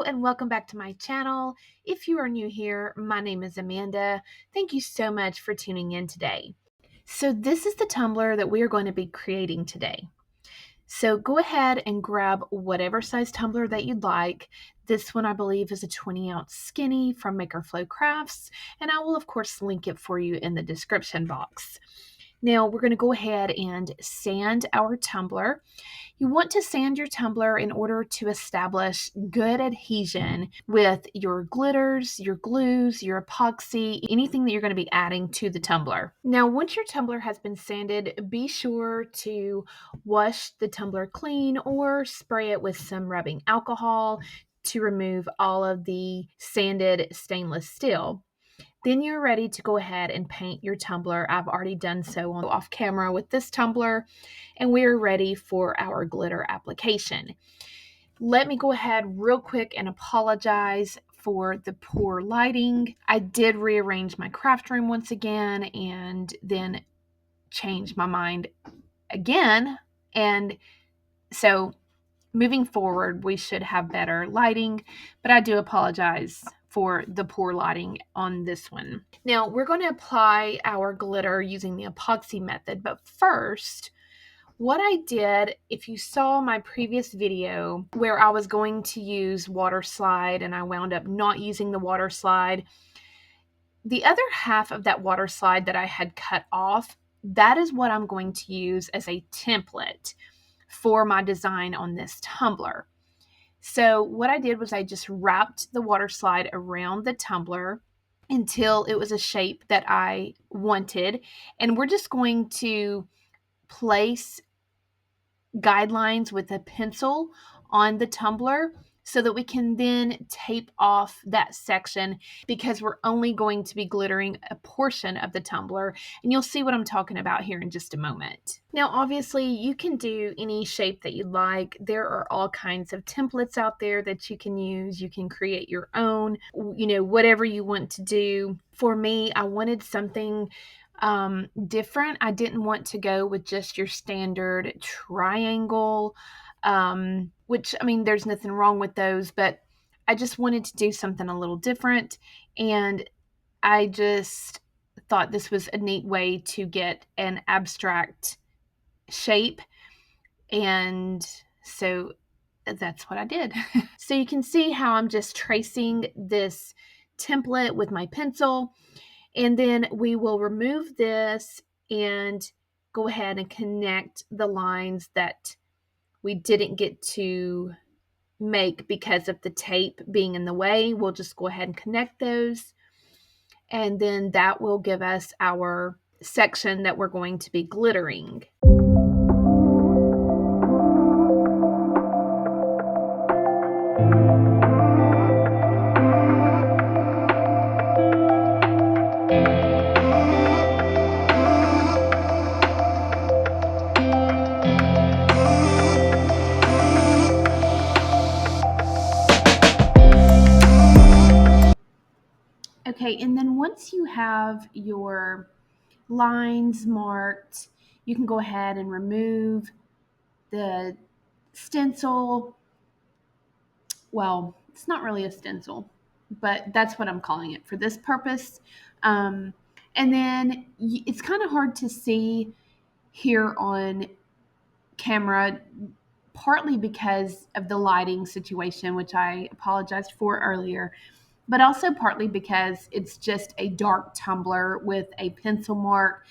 and welcome back to my channel. If you are new here, my name is Amanda. Thank you so much for tuning in today. So this is the tumbler that we are going to be creating today. So go ahead and grab whatever size tumbler that you'd like. This one I believe is a 20-ounce skinny from MAKERFLO Crafts, and I will of course link it for you in the description box. Now we're going to go ahead and sand our tumbler. You want to sand your tumbler in order to establish good adhesion with your glitters, your glues, your epoxy, anything that you're going to be adding to the tumbler. Now, once your tumbler has been sanded, be sure to wash the tumbler clean or spray it with some rubbing alcohol to remove all of the sanded stainless steel. Then you're ready to go ahead and paint your tumbler. I've already done so off camera with this tumbler, and we're ready for our glitter application. Let me go ahead real quick and apologize for the poor lighting. I did rearrange my craft room once again and then change my mind again. And so moving forward, we should have better lighting, but I do apologize for the poor lighting on this one. Now we're going to apply our glitter using the epoxy method, but first, what I did, if you saw my previous video where I was going to use water slide and I wound up not using the water slide, the other half of that water slide that I had cut off, that is what I'm going to use as a template for my design on this tumbler. So what I did was I just wrapped the water slide around the tumbler until it was a shape that I wanted. And we're just going to place guidelines with a pencil on the tumbler so that we can then tape off that section, because we're only going to be glittering a portion of the tumbler, and you'll see what I'm talking about here in just a moment. Now, obviously, you can do any shape that you'd like. There are all kinds of templates out there that you can use. You can create your own, whatever you want to do. For me, I wanted something different. I didn't want to go with just your standard triangle, which, I mean, there's nothing wrong with those, but I just wanted to do something a little different. And I just thought this was a neat way to get an abstract shape. And so that's what I did. So you can see how I'm just tracing this template with my pencil. And then we will remove this and go ahead and connect the lines that we didn't get to make because of the tape being in the way. We'll just go ahead and connect those. And then that will give us our section that we're going to be glittering. Okay, and then once you have your lines marked, you can go ahead and remove the stencil. Well, it's not really a stencil, but that's what I'm calling it for this purpose. And then it's kind of hard to see here on camera, partly because of the lighting situation, which I apologized for earlier, but also partly because it's just a dark tumbler with a pencil mark,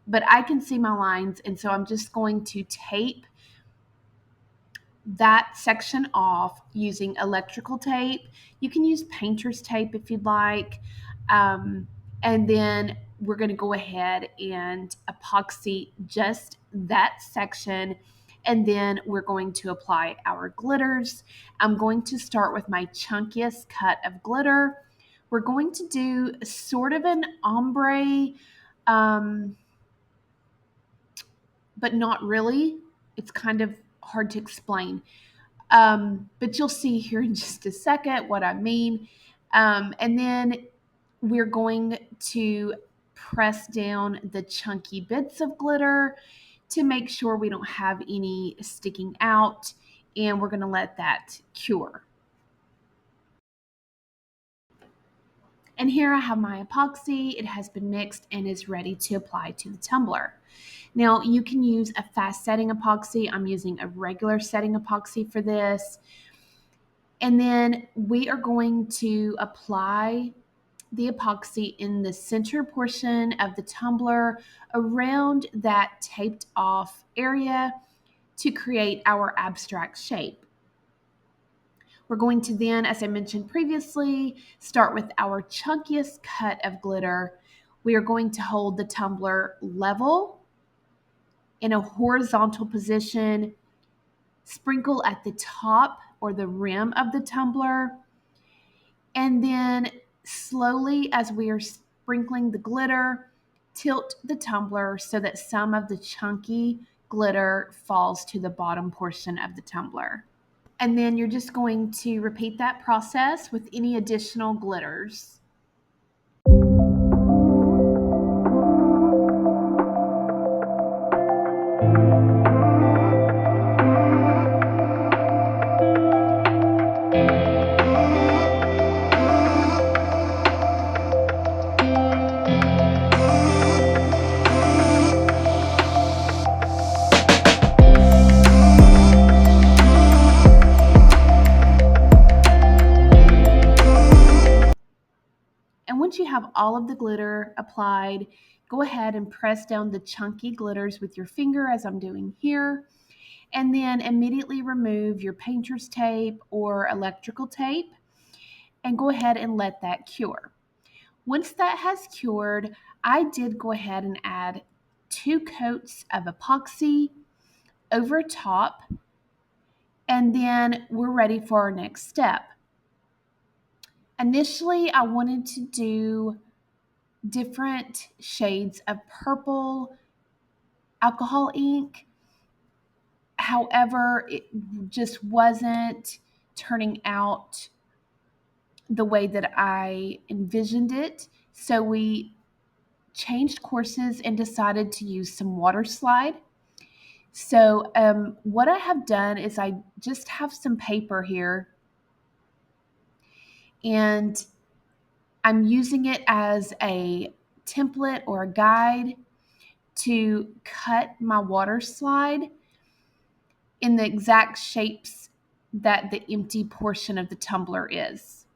but I can see my lines. And so I'm just going to tape that section off using electrical tape. You can use painter's tape if you'd like. And then we're going to go ahead and epoxy just that section. And then we're going to apply our glitters. I'm going to start with my chunkiest cut of glitter. We're going to do sort of an ombre, but not really. It's kind of hard to explain. But you'll see here in just a second what I mean. And then we're going to press down the chunky bits of glitter to make sure we don't have any sticking out. And we're going to let that cure. And here I have my epoxy. It has been mixed and is ready to apply to the tumbler. Now you can use a fast setting epoxy. I'm using a regular setting epoxy for this. And then we are going to apply the epoxy in the center portion of the tumbler around that taped off area to create our abstract shape. We're going to then, as I mentioned previously, start with our chunkiest cut of glitter. We are going to hold the tumbler level in a horizontal position, sprinkle at the top or the rim of the tumbler, and then slowly, as we are sprinkling the glitter, tilt the tumbler so that some of the chunky glitter falls to the bottom portion of the tumbler. And then you're just going to repeat that process with any additional glitters. And once you have all of the glitter applied, go ahead and press down the chunky glitters with your finger as I'm doing here. And then immediately remove your painter's tape or electrical tape and go ahead and let that cure. Once that has cured, I did go ahead and add 2 coats of epoxy over top, and then we're ready for our next step. Initially, I wanted to do different shades of purple alcohol ink. However, it just wasn't turning out the way that I envisioned it. So we changed courses and decided to use some water slide. So what I have done is I just have some paper here, and I'm using it as a template or a guide to cut my water slide in the exact shapes that the empty portion of the tumbler is.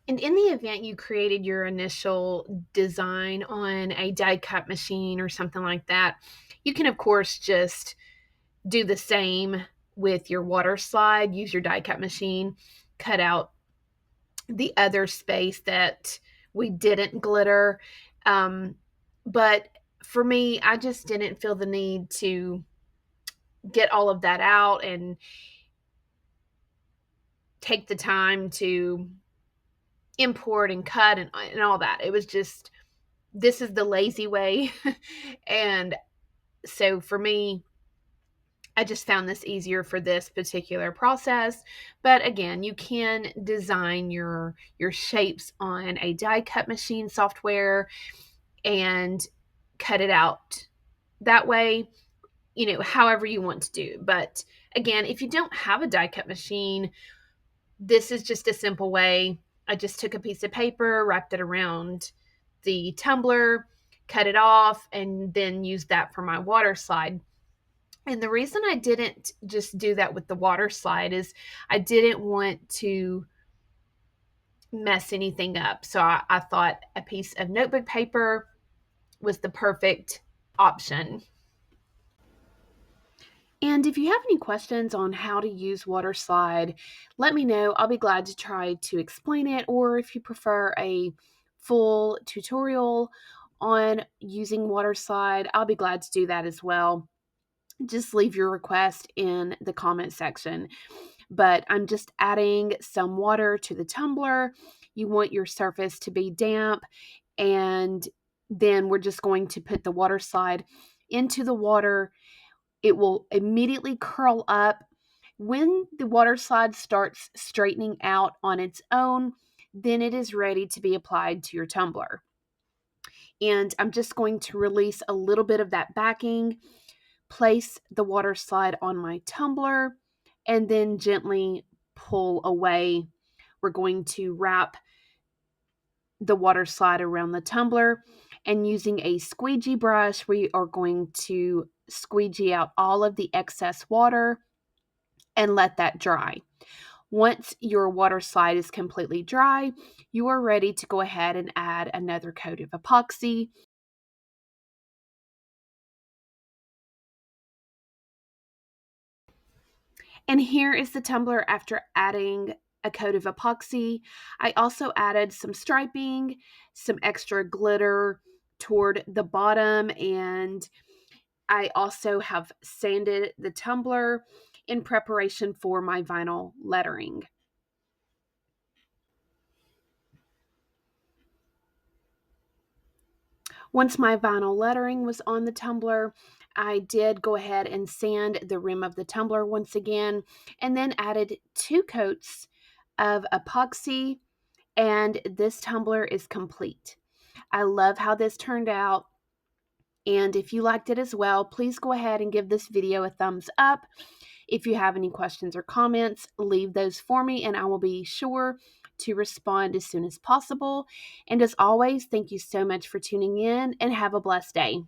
And in the event you created your initial design on a die cut machine or something like that, you can, of course, just do the same with your water slide. Use your die cut machine, cut out the other space that we didn't glitter. But for me, I just didn't feel the need to get all of that out and take the time to import and cut and all that. It was just, this is the lazy way. And so for me, I just found this easier for this particular process. But again, you can design your shapes on a die cut machine software and cut it out that way, however you want to do. But again, if you don't have a die cut machine, this is just a simple way. I just took a piece of paper, wrapped it around the tumbler, cut it off, and then used that for my water slide. And the reason I didn't just do that with the water slide is I didn't want to mess anything up. So I thought a piece of notebook paper was the perfect option. And if you have any questions on how to use water slide, let me know. I'll be glad to try to explain it. Or if you prefer a full tutorial on using water slide, I'll be glad to do that as well. Just leave your request in the comment section. But I'm just adding some water to the tumbler. You want your surface to be damp, and then we're just going to put the water slide into the water. It will immediately curl up. When the water slide starts straightening out on its own, then it is ready to be applied to your tumbler. And I'm just going to release a little bit of that backing, place the water slide on my tumbler, and then gently pull away. We're going to wrap the water slide around the tumbler, and using a squeegee brush, we are going to squeegee out all of the excess water and let that dry. Once your water slide is completely dry, you are ready to go ahead and add another coat of epoxy. And here is the tumbler after adding a coat of epoxy. I also added some striping, some extra glitter toward the bottom, and I also have sanded the tumbler in preparation for my vinyl lettering. Once my vinyl lettering was on the tumbler, I did go ahead and sand the rim of the tumbler once again, and then added 2 coats of epoxy, and this tumbler is complete. I love how this turned out, and if you liked it as well, please go ahead and give this video a thumbs up. If you have any questions or comments, leave those for me, and I will be sure to respond as soon as possible. And as always, thank you so much for tuning in, and have a blessed day.